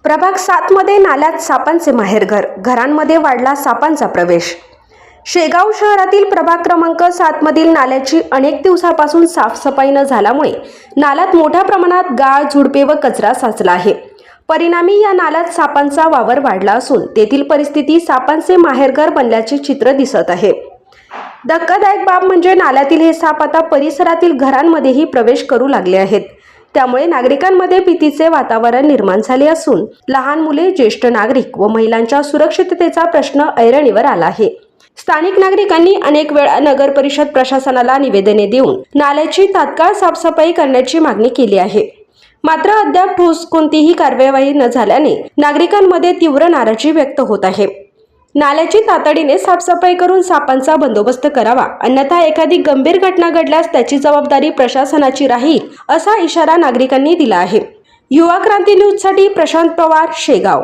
प्रभाग 7 मध्ये नाल्यात सापांचे माहेरघर, घरांमध्ये वाढला सापांचा प्रवेश। शेगाव शहरातील प्रभाग क्रमांक 7 मधील नाल्याची अनेक दिवसापासून साफसफाई न झाल्यामुळे नाल्यात मोठ्या प्रमाणात गाळ, झुडपे व कचरा साचला आहे। परिणामी या नाल्यात सापांचा वावर वाढला असून तेथील परिस्थिती सापांचे माहेरघर बनल्याचे चित्र दिसत आहे। धक्कादायक बाब म्हणजे नाल्यातील हे साप आता परिसरातील घरांमध्येही प्रवेश करू लागले आहेत। त्यामुळे नागरिकांमध्ये भीतीचे वातावरण निर्माण झाले असून लहान मुले, ज्येष्ठ नागरिक व महिलांच्या सुरक्षिततेचा प्रश्न ऐरणीवर आला आहे। स्थानिक नागरिकांनी अनेक वेळा नगर परिषद प्रशासनाला निवेदने देऊन नाल्याची तात्काळ साफसफाई करण्याची मागणी केली आहे। मात्र अद्याप ठोस कोणतीही कार्यवाही न झाल्याने नागरिकांमध्ये तीव्र नाराजी व्यक्त होत आहे। नाल्याची तातडीने साफसफाई करून सापांचा बंदोबस्त करावा, अन्यथा एखादी गंभीर घटना घडल्यास त्याची जबाबदारी प्रशासनाची राहील, असा इशारा नागरिकांनी दिला आहे। युवा क्रांती न्यूजसाठी प्रशांत पवार, शेगाव।